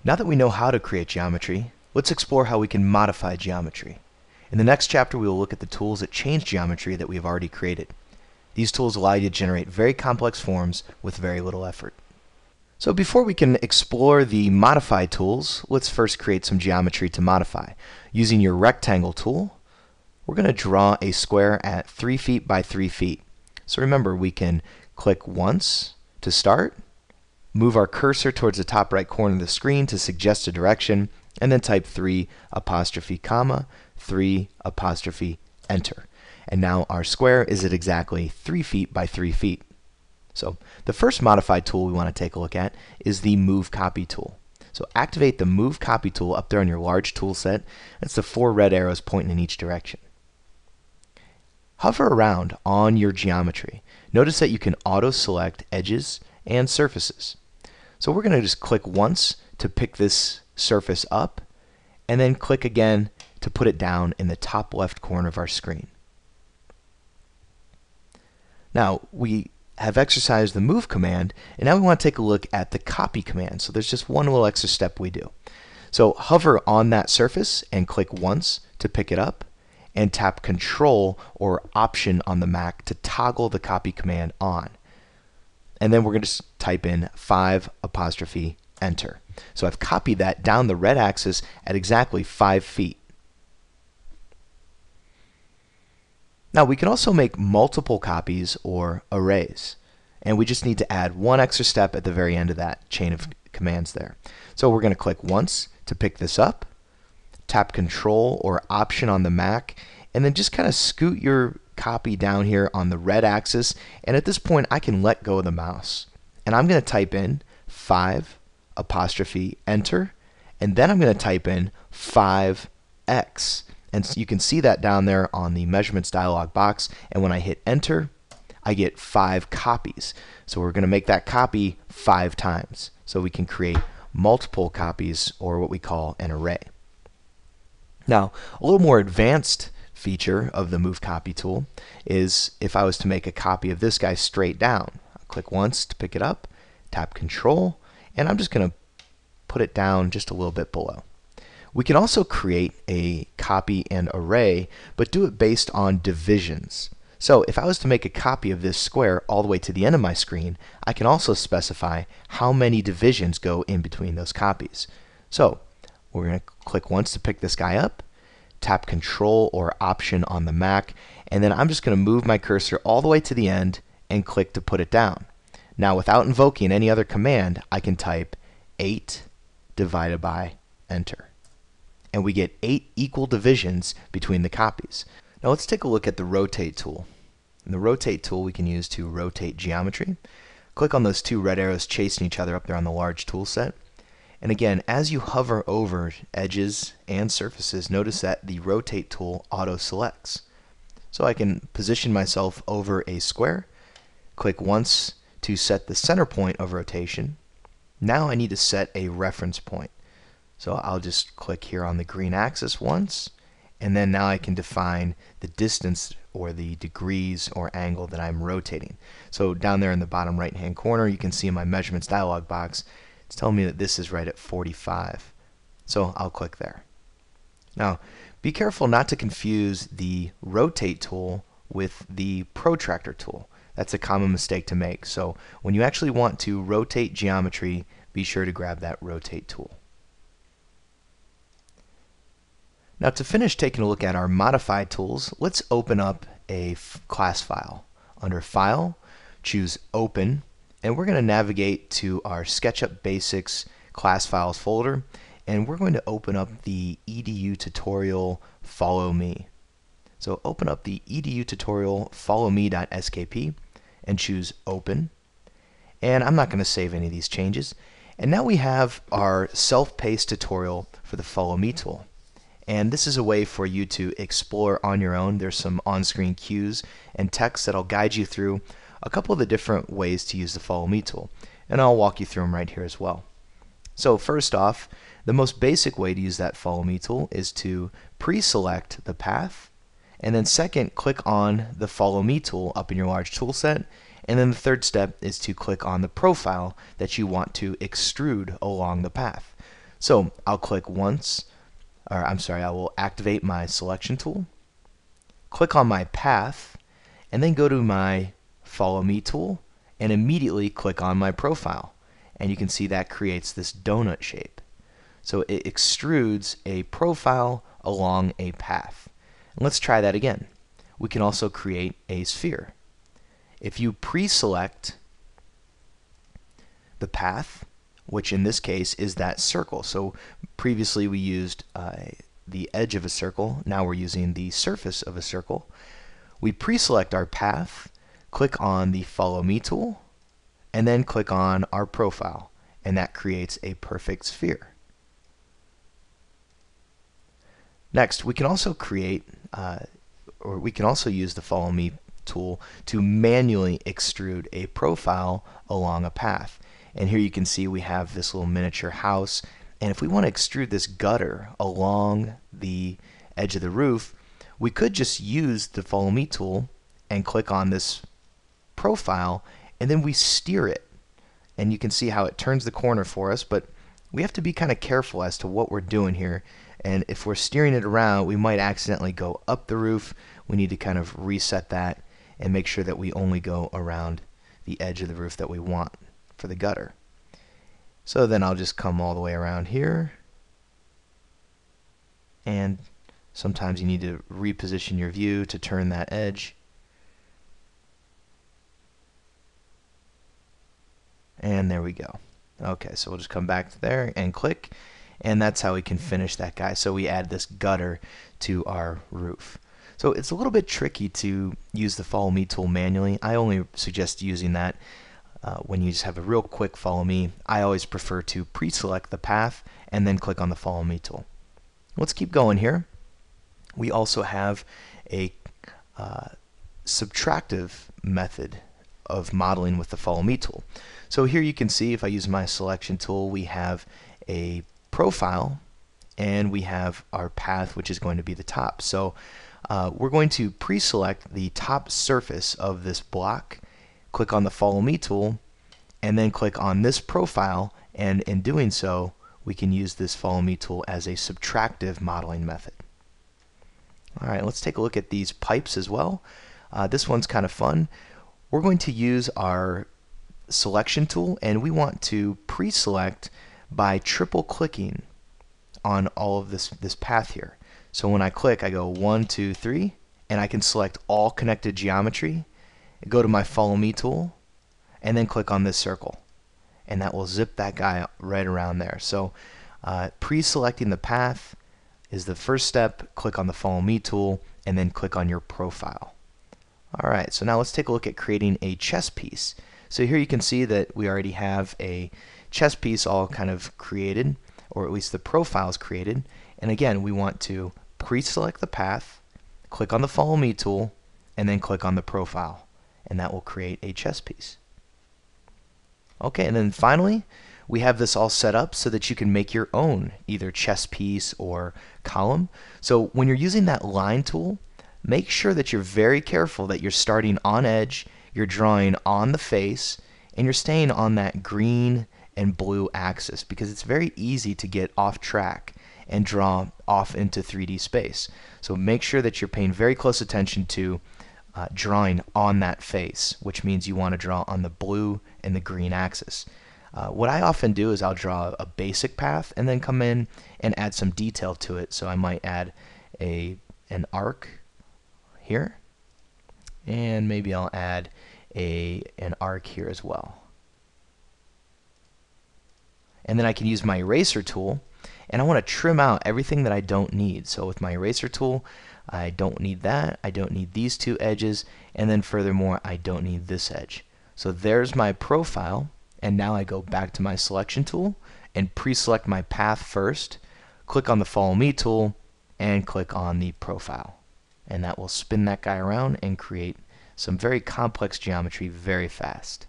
Now that we know how to create geometry, let's explore how we can modify geometry. In the next chapter, we will look at the tools that change geometry that we have already created. These tools allow you to generate very complex forms with very little effort. So before we can explore the modify tools, let's first create some geometry to modify. Using your rectangle tool, we're going to draw a square at 3 feet by 3 feet. So remember, we can click once to start, move our cursor towards the top right corner of the screen to suggest a direction, and then type 3 apostrophe comma 3 apostrophe enter. And now our square is at exactly 3 feet by 3 feet. So the first modify tool we want to take a look at is the Move Copy tool. So activate the Move Copy tool up there on your large tool set. That's the 4 red arrows pointing in each direction. Hover around on your geometry. Notice that you can auto-select edges and surfaces. So we're going to just click once to pick this surface up, and then click again to put it down in the top left corner of our screen. Now we have exercised the move command, and now we want to take a look at the copy command. So there's just one little extra step we do. So hover on that surface and click once to pick it up, and tap Control or Option on the Mac to toggle the copy command on. And then we're going to type in 5 apostrophe enter. So I've copied that down the red axis at exactly 5 feet. Now we can also make multiple copies or arrays, and we just need to add one extra step at the very end of that chain of commands there. So we're going to click once to pick this up, tap Control or Option on the Mac, and then just kind of scoot your copy down here on the red axis, and at this point I can let go of the mouse. And I'm going to type in 5 apostrophe enter, and then I'm going to type in 5x. And so you can see that down there on the measurements dialog box, and when I hit enter, I get 5 copies. So we're going to make that copy 5 times. So we can create multiple copies, or what we call an array. Now, a little more advanced feature of the Move Copy tool is if I was to make a copy of this guy straight down. I'll click once to pick it up, tap Control, and I'm just going to put it down just a little bit below. We can also create a copy and array, but do it based on divisions. So if I was to make a copy of this square all the way to the end of my screen, I can also specify how many divisions go in between those copies. So we're going to click once to pick this guy up, tap Control or Option on the Mac, and then I'm just going to move my cursor all the way to the end and click to put it down. Now without invoking any other command, I can type 8 divided by enter. And we get 8 equal divisions between the copies. Now let's take a look at the Rotate tool. And the Rotate tool we can use to rotate geometry. Click on those 2 red arrows chasing each other up there on the large tool set. And again, as you hover over edges and surfaces, notice that the Rotate tool auto-selects. So I can position myself over a square, click once to set the center point of rotation. Now I need to set a reference point. So I'll just click here on the green axis once, and then now I can define the distance or the degrees or angle that I'm rotating. So down there in the bottom right hand corner, you can see in my measurements dialog box, it's telling me that this is right at 45. So I'll click there. Now be careful not to confuse the Rotate tool with the Protractor tool. That's a common mistake to make. So when you actually want to rotate geometry, be sure to grab that Rotate tool. Now to finish taking a look at our modified tools, let's open up a class file. Under File, choose Open, and we're going to navigate to our SketchUp Basics class files folder, and we're going to open up the EDU tutorial Follow Me. So open up the EDU tutorial followme.skp and choose Open. And I'm not going to save any of these changes. And now we have our self-paced tutorial for the Follow Me tool. And this is a way for you to explore on your own. There's some on-screen cues and text that'll guide you through a couple of the different ways to use the Follow Me tool. And I'll walk you through them right here as well. So first off, the most basic way to use that Follow Me tool is to pre-select the path, and then second, click on the Follow Me tool up in your large tool set, and then the third step is to click on the profile that you want to extrude along the path. So I'll click once, or I'm sorry, I will activate my selection tool, click on my path, and then go to my follow me tool and immediately click on my profile. And you can see that creates this donut shape. So it extrudes a profile along a path. And let's try that again. We can also create a sphere. If you pre-select the path, which in this case is that circle. So previously we used the edge of a circle. Now we're using the surface of a circle. We pre-select our path, click on the follow me tool, and then click on our profile. And that creates a perfect sphere. Next, we can also create, or we can also use the follow me tool to manually extrude a profile along a path. And here you can see we have this little miniature house. And if we want to extrude this gutter along the edge of the roof, we could just use the follow me tool and click on this profile, and then we steer it. And you can see how it turns the corner for us, but we have to be kind of careful as to what we're doing here. And if we're steering it around, we might accidentally go up the roof. We need to kind of reset that and make sure that we only go around the edge of the roof that we want for the gutter. So then I'll just come all the way around here. And sometimes you need to reposition your view to turn that edge. And there we go. Okay, so we'll just come back to there and click, and that's how we can finish that guy. So we add this gutter to our roof. So it's a little bit tricky to use the follow me tool manually. I only suggest using that when you just have a real quick follow me. I always prefer to pre-select the path and then click on the follow me tool. Let's keep going here. We also have a subtractive method of modeling with the follow me tool. So here you can see, if I use my selection tool, we have a profile and we have our path, which is going to be the top. So we're going to pre-select the top surface of this block, click on the follow me tool, and then click on this profile, and in doing so we can use this follow me tool as a subtractive modeling method. Alright, let's take a look at these pipes as well. This one's kind of fun. We're going to use our selection tool, and we want to pre-select by triple clicking on all of this path here. So when I click, I go 1, 2, 3, and I can select all connected geometry, go to my follow me tool, and then click on this circle, and that will zip that guy right around there. So pre-selecting the path is the first step. Click on the follow me tool and then click on your profile. Alright, so now let's take a look at creating a chess piece. So here you can see that we already have a chess piece all kind of created, or at least the profile is created. And again, we want to pre-select the path, click on the follow me tool, and then click on the profile, and that will create a chess piece. Okay, and then finally we have this all set up so that you can make your own either chess piece or column. So when you're using that line tool, make sure that you're very careful that you're starting on edge, you're drawing on the face, and you're staying on that green and blue axis, because it's very easy to get off track and draw off into 3D space. So make sure that you're paying very close attention to drawing on that face, which means you want to draw on the blue and the green axis. What I often do is I'll draw a basic path and then come in and add some detail to it. So I might add an arc here, and maybe I'll add an arc here as well. And then I can use my eraser tool, and I want to trim out everything that I don't need. So with my eraser tool, I don't need that, I don't need these two edges, and then furthermore I don't need this edge. So there's my profile, and now I go back to my selection tool and pre-select my path first, click on the follow me tool, and click on the profile. And that will spin that guy around and create some very complex geometry very fast.